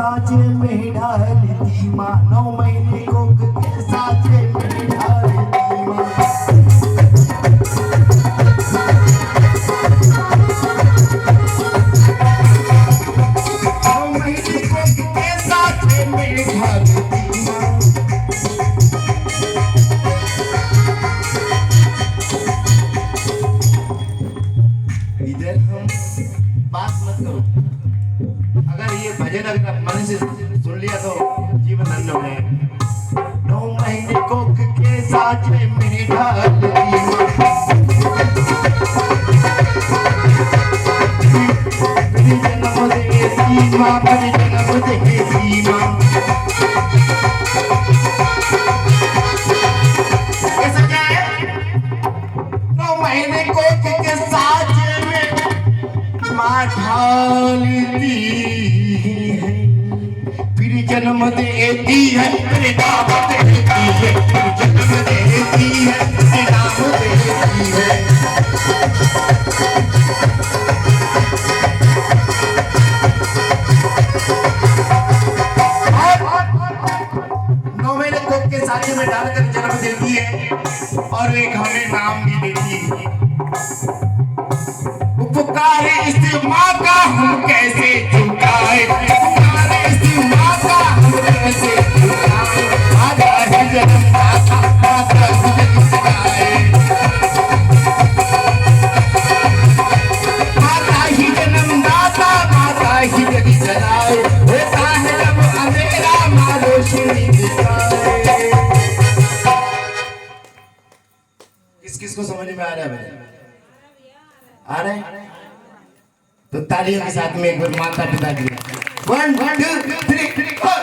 साजे में डालती माँ, 9 महीने कोख के साजे में डालती माँ। 9 महीने कोख के साजे में डालती माँ। इधर हम बात मत करो, अगर ये भजन अगर मन से सुन लिया तो जीवन धन्य हो जाएगा। 9 महीने कोख के साजे में डालती माँ, मेरी जन्म देती माँ, मेरी जन्म देती माँ। कैसा क्या है? 9 महीने कोख के साजे में माँ ढालती है, फिर जन्म देती है, फिर नाम देती है, फिर जन्म देती है, फिर नाम देती है। 9 महीने कोख के साजे में डालकर जन्म देती है और एक हमें नाम भी देती है। पुकारे इस माँ का हम कैसे झुकाए, पुकारे इस माँ का हम कैसे झुकाए। माता ही जन्मदाता, माता ही जगदीश्वराय, माता ही जन्मदाता, माता ही जगदीश्वराय। होता है जब अंधेरा माँ रोशनी दिखाए। किस किस को समझ में आ रहा है? आ रहा है? तो तालियों के साथ में एक बार माता पिता की 1 2 3 4।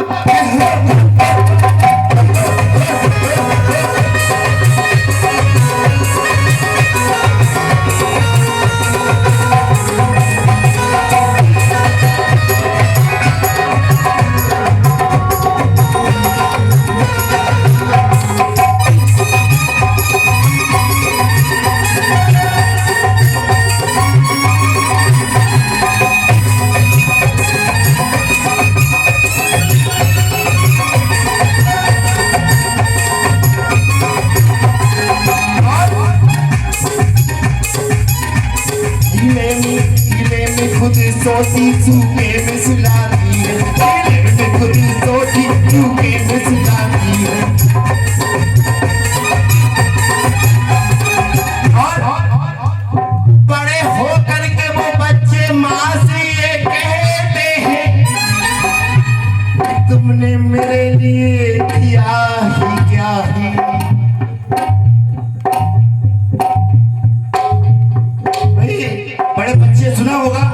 सोची सूखे में सुलाती है, में खुद सोची सूखे में सुलाती है। और बड़े होकर के वो बच्चे माँ से ये कहते हैं कि तुमने मेरे लिए किया ही क्या है। भाई बड़े बच्चे सुना होगा,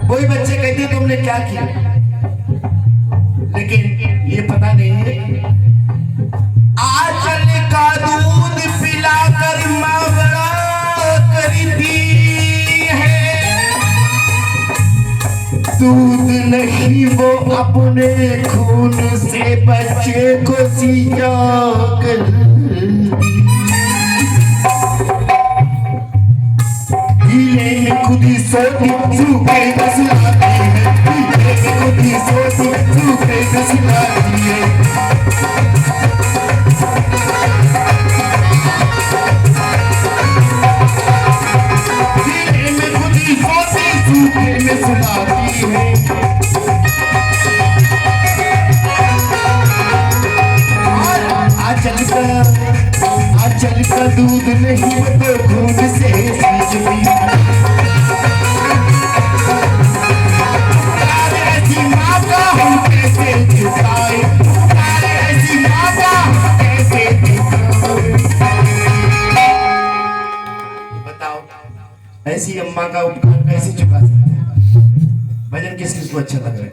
कोई बच्चे कहते हैं तुमने क्या किया, लेकिन ये पता नहीं है आंचल का दूध पिलाकर माँ बड़ा करती है। दूध नहीं वो अपने खून से बच्चे को सिया करती। हीले में खुद ही सोती सूखे में सुलाती है, हीले में खुद ही सोती सूखे में सुलाती है। हीले में खुद ही सोती सूखे में सुलाती है। आंचल का दूध नहीं तो खून से सींचती। ऐसी माँ का हम कैसे झुकाए, ऐसी माँ का हम कैसे झुकाए। बताओ ऐसी अम्मा का उपकार कैसे चुका सकते हैं? भजन किस किस को अच्छा लग रहा है?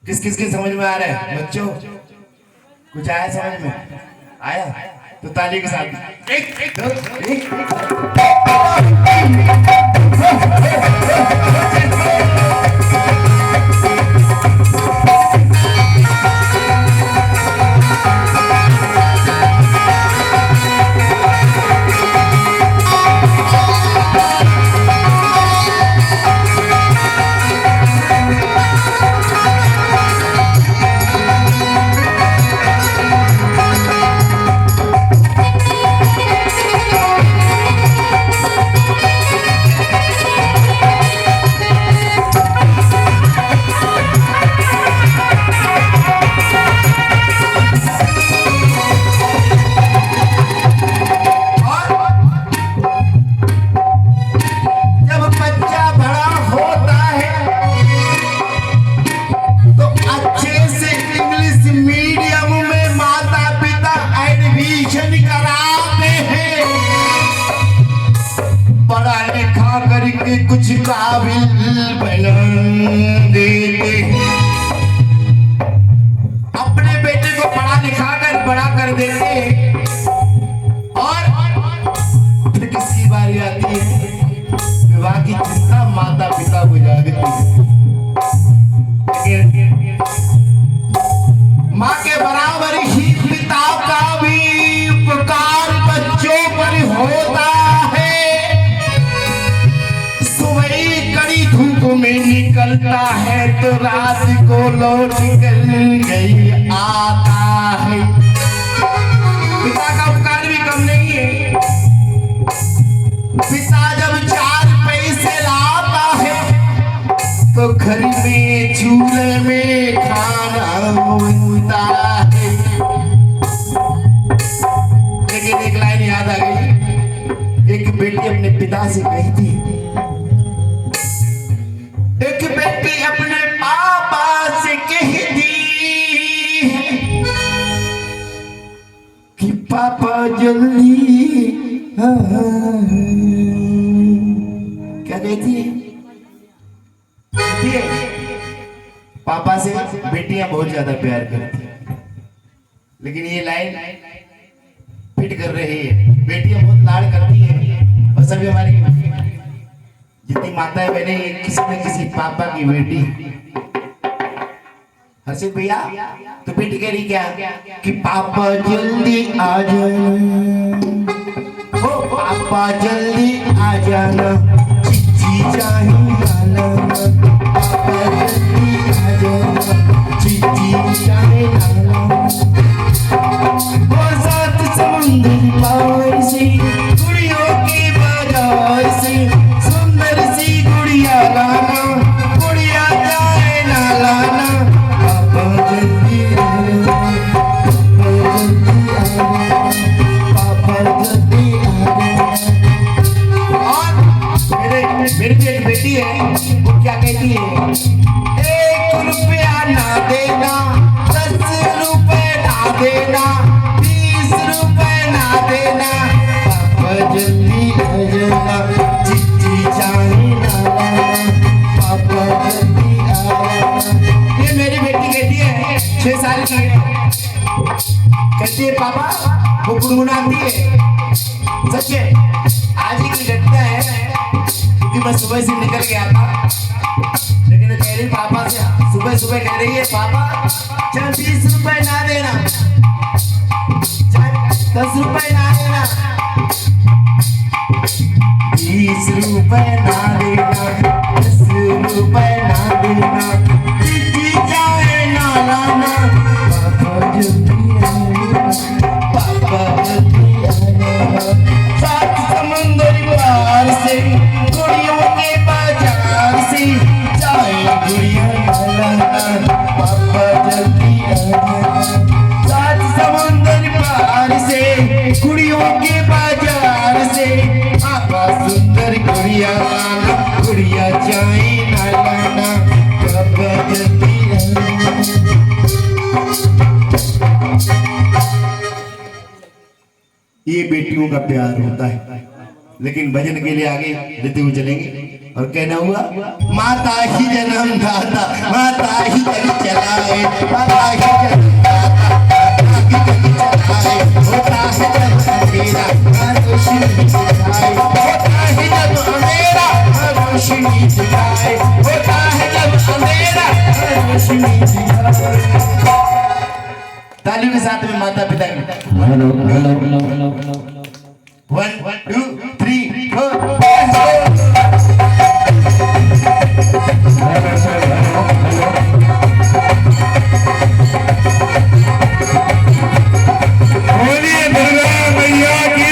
किस किस के समझ में आ रहा है बच्चों? कुछ आया समझ में? आया तो ताली के साथ एक दो एक। कुछ काबिल बना देते, अपने बेटे को पढ़ा लिखा कर बड़ा कर देते, और फिर किसकी बारी आती है विवाह की चिंता माता पिता को जागती है। माँ के बराबर ही पिता का भी उपकार बच्चों पर होता है। सुबह कड़ी धूप में निकलता है तो रात को लौट कर गई आता है। पिता का उपकार भी कम नहीं है। पिता जब 4 पैसे लाता है तो घर में चूल्हे में खाना बनता है। लेकिन एक लाइन याद आ गई, एक बेटी अपने पिता से कहती, एक बेटी अपने पापा से कहती कि पापा जल्दी क्या कहती है? पापा से बेटियां बहुत ज्यादा प्यार करती हैं, लेकिन ये लाइन फिट कर रही है। बेटियां बहुत लाड़ करती हैं और सभी हमारी जितनी माताएं बहने किसी न किसी पापा की बेटी। हर्षित भैया तो बेटी कह रही क्या कि पापा जल्दी आ जाना, ओ पापा जल्दी आ जाना, चिट्ठी चाहिए लाना, पापा जल्दी आ जाना, चिट्ठी चाहिए लाना। और साथ समुंदर पार से गुड़ियों के बाजार से सुंदर सी गुड़िया लाना, गुड़िया जाए ना लाना, पापा जल्दी आ जाना, पापा जल्दी आ जाना। और मेरी भी एक बेटी है, वो क्या कहती है? 1 रुपया ना देना, 10 रुपए ना देना, 20 रुपए ना देना, पापा जल्दी आ जाना, चिट्ठी चाहिए ना लाना, पापा जल्दी आ जाना। ये मेरी बेटी कहती है, 6 साल की है, कहती है पापा वो गुनगुनाती है। सच है, आज ही की घटना है, क्योंकि मैं सुबह से निकल गया था, लेकिन कह रही पापा से, सुबह सुबह कह रही है पापा चल 20 रुपए ना देना, चल 10 रुपए ना देना, 20 रुपए ना देना, 10 रुपए ना देना, चिट्ठी जाए ना लाना, पापा जल्दी आ जाना, पापा जल्दी आ जाना। सात समुंदर पार से गुड़ियों के बाजार से जाए गुड़िया लाना, पापा जल्दी आ जाना। सात समुंदर पार से गुड़ियों के बाजार से पापा सुंदर गुड़िया लाना, गुड़िया जाए ना लाना, पापा जल्दी आ जाना। ये बेटियों का प्यार होता है। लेकिन भजन के लिए आगे लेते हुए चलेंगे और कहना हुआ, माता ही जन्म दाता, माता ही जग चलाए, माता ही जन्म दाता, माता ही जग चलाए, होता है जब अंधेरा रोशनी जगाए, होता है जब अंधेरा रोशनी जगाए, होता है जब अंधेरा रोशनी जगाए। तालियों के साथ में माता पिता की 1 2 3 4 बोलिए दुर्गा मैया की।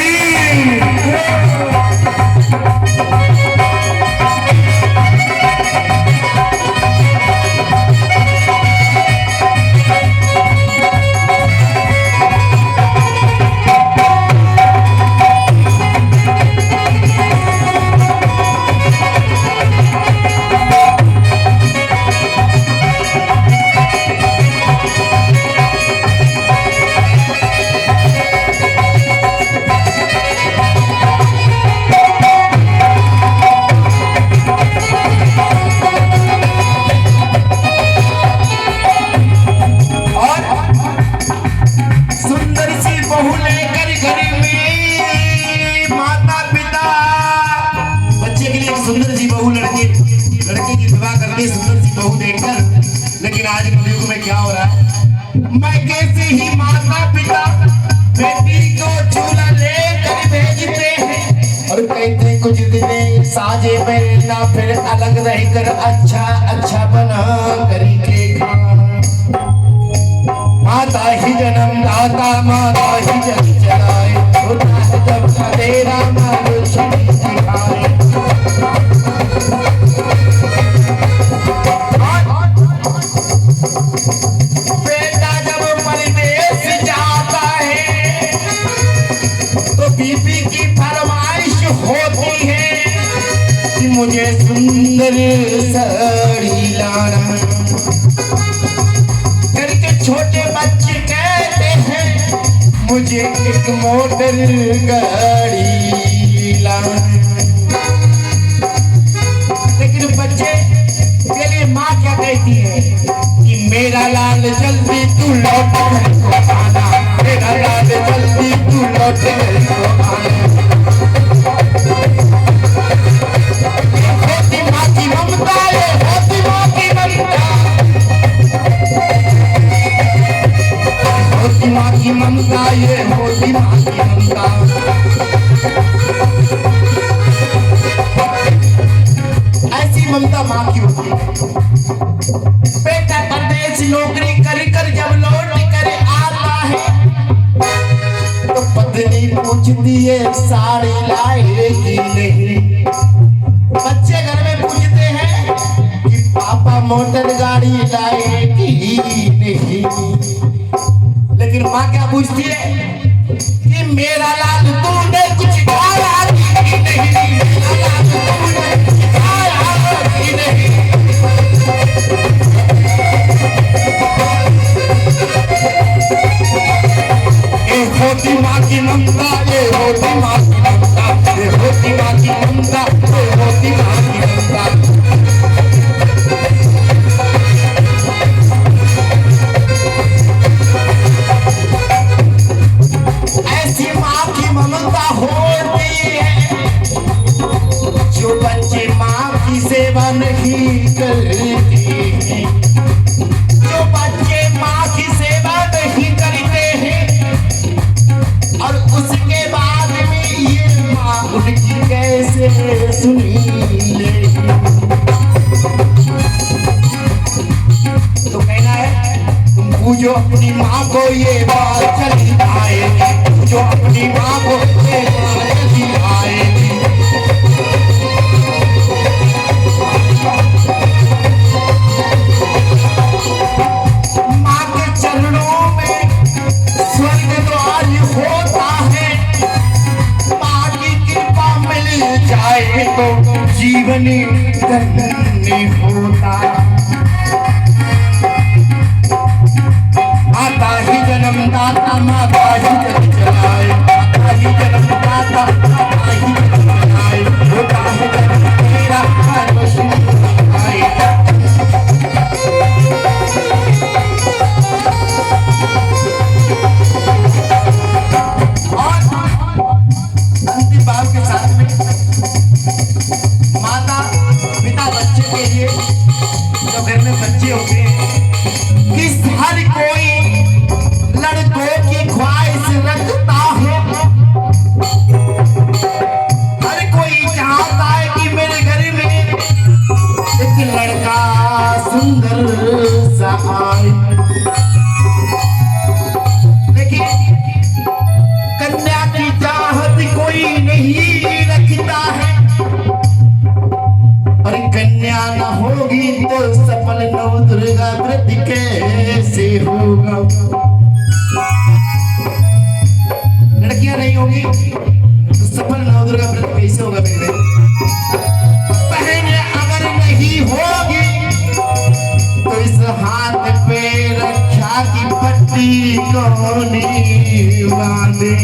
सुंदर सी बहू लड़के की विवाह करके सुंदर सी बहू देखकर, लेकिन आज के युग में क्या हो रहा है, मैं कैसे ही माता पिता बेटी को चूल्हा लेकर भेजते हैं और कहते कुछ दिन साजे में ना फिर अलग रहकर अच्छा बना करके खा। माता ही जन्म दाता माता ही जग चलाए, होता है जब अंधेरा माँ रोशनी दिखाए। बेटा जब परदेश जाता है तो बीबी की फरमाइश होती है कि मुझे सुंदर साड़ी लाना। घर के छोटे बच्चे कहते हैं मुझे एक मोटर गाड़ी लाना। लेकिन बच्चे के लिए माँ क्या कहती है कि मेरा लाल जल्दी तू लौट घर को आना, मेरा लाल जल्दी तू लौट घर को आना। होती माँ की ममता, ये होती माँ की ममता, होती माँ की ममता, ये होती माँ की ममता। ऐसी ममता माँ की होती है। बेटा परदेश नौकरी कर जब लौट कर आता है तो पत्नी पूछती है साड़ी लाए कि नहीं। बच्चे घर में पूछते हैं कि पापा मोटर गाड़ी लाए कि नहीं। लेकिन माँ क्या पूछती है कि मेरा लाल तूने कुछ खाया कि नहीं, मेरा लाल तूने कुछ खाया कि नहीं। ये होती माँ की ममता, ये होती माँ की ममता, ये होती माँ की ममता, ये होती माँ की ममता। ऐसी माँ की ममता होती है जो बच्चे माँ की सेवा नहीं करते हैं, जो बच्चे माँ की सेवा नहीं करते हैं और उसके बाद में ये माँ उनकी कैसे सुनी। तो कहना है तुम पूजो अपनी माँ को, ये बात चली आएगी, पूजो अपनी माँ को, ये बात चली आएगी। माँ के चरणों में स्वर्ग द्वार होता है, माँ की कृपा मिल जाए तो जीवन धन्य होता है। माता ही जन्मदाता माता ही जग चलाए, माता ही जन्मदाता माता ही जग चलाए, होता है जन्म तेरा रोशनी दिखाए। अंतिम भाव के साथ में माता पिता बच्चे के लिए, जो घर में बच्चे होते हैं, किस हर कोई लड़कों की ख्वाहिश रखता है। हर कोई चाहता है कि मेरे घर में एक लड़का सुंदर सा आए। लेकिन कन्या की चाहत कोई नहीं रखता है और कन्या न होगी तो सफल नवदुर्गा व्रत कैसे होगा। लड़कियां नहीं होगी तो सफल नवदुर्गा व्रत कैसे होगा मेरे बहन। अगर नहीं होगी तो इस हाथ पे रक्षा की पट्टी कौन बांधे।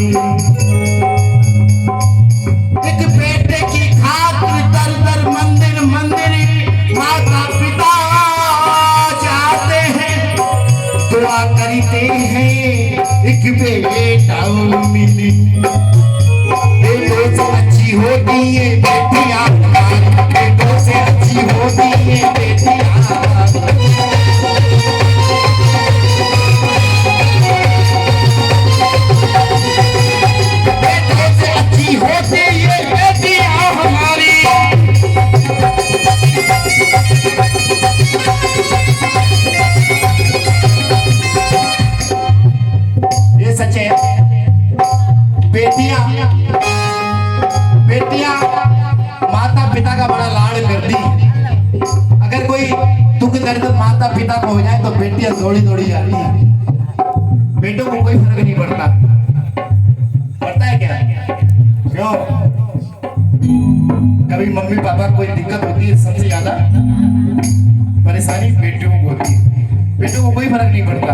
एक बेटे की खातिर दर दर मंदिर मंदिर माता पिता जाते हैं, दुआ करते हैं एक बेटा मिले। बेटों से अच्छी होती है बेटियां। पिता को हो जाए तो बेटियां दौड़ी दौड़ी जाती है। बेटों को कोई फर्क नहीं पड़ता, पड़ता है क्या? क्यों? कभी मम्मी पापा को कोई दिक्कत होती है, सबसे ज्यादा परेशानी बेटियों को होती है। बेटों को कोई फर्क नहीं पड़ता।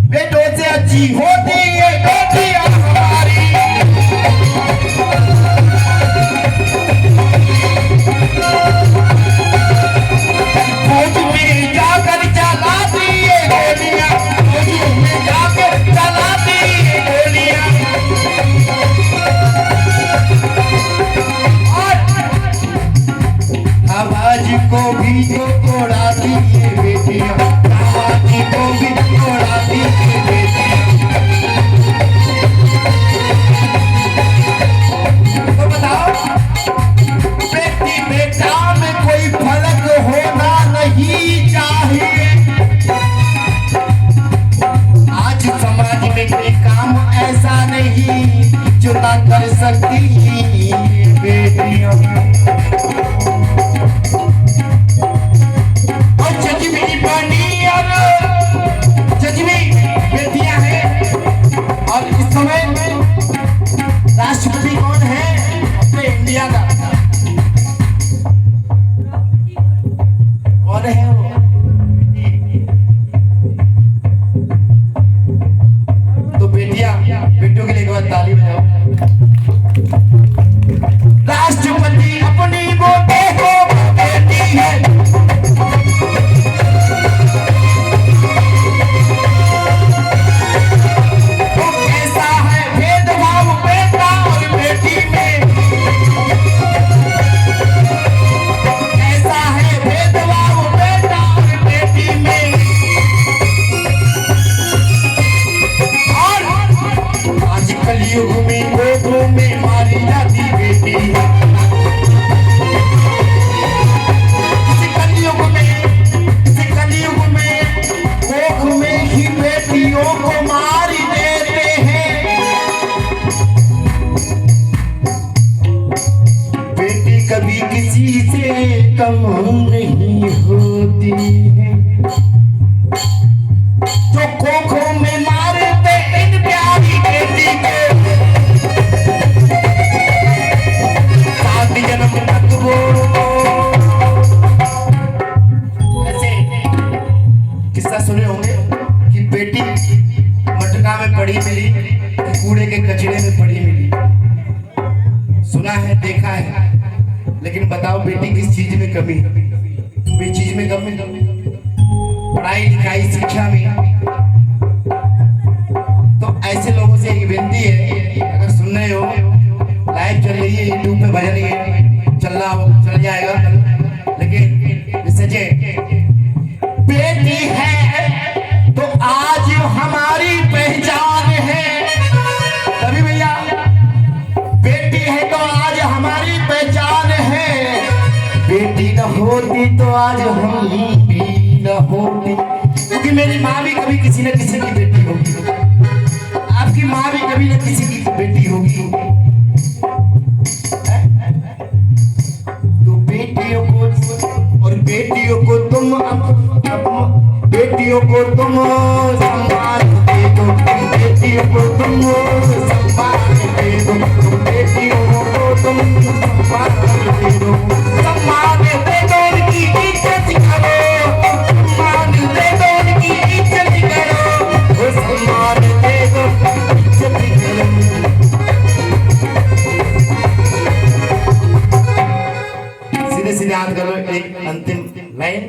बेटों से अच्छी होती है बेटियां हमारी। फौज में जाकर चलाती है गोलियां, फौज में जाकर चलाती है गोलियां। आवाज को भी तो तोड़ाती है बेटियां, आवाज को भी तोड़ाती है बेटियां। तो बताओ, बेटी बेटा में कोई फर्क होना नहीं चाहिए। आज समाज में कोई काम ऐसा नहीं जो ना कर सकती बेटियां। बेटियां हैं। और इस समय राष्ट्रपति कौन है अपने इंडिया का? कौन है वो? तो बेटियां, बेटियों के लिए एक बार ताली बजाओ। राष्ट्रपति अपनी वो बेटी है। कलयुग में गोदों में मारी जाती बेटी, इस कलयुग में कोख में ही बेटियों को मार देते हैं। बेटी कभी किसी से कम नहीं होती है। जो कोखों में मारते इन प्यारी बेटी को, जन्म तक वो ऐसे किस्सा सुने होंगे कि बेटी मटका में पड़ी मिली, कूड़े के कचरे में पड़ी मिली। सुना है, देखा है, लेकिन बताओ बेटी किस चीज में कमी? किस चीज में कमी? पढ़ाई लिखाई शिक्षा में। तो ऐसे लोगों से एक विनती है, अगर सुन रहे हो, लाइव चल रही है, यूट्यूब पे भजन है, चल जाएगा, लेकिन सचे बेटी है तो आज हमारी पहचान है। तभी भैया, बेटी है तो आज हमारी पहचान है। बेटी न होती तो आज हम भी न होती, क्योंकि मेरी माँ भी कभी किसी न किसी की बेटी होगी, आपकी माँ भी कभी न किसी की बेटी होगी। तो बेटियों को, और बेटियों को तुम सम्मान दे दो, बेटियों को तुम सम्मान दे दो, बेटियों को तुम सम्मान दे दो, सम्मान दे दो, उनकी इज्जत करो, सम्मान दे दो, उनकी इज्जत करो, सम्मान दे दो, इज्जत करो। सीधे याद करो एक अंतिम लाइन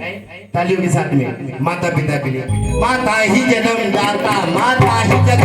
तालियों के साथ में, माता पिता के लिए। माता ही जन्मदाता, माता ही जग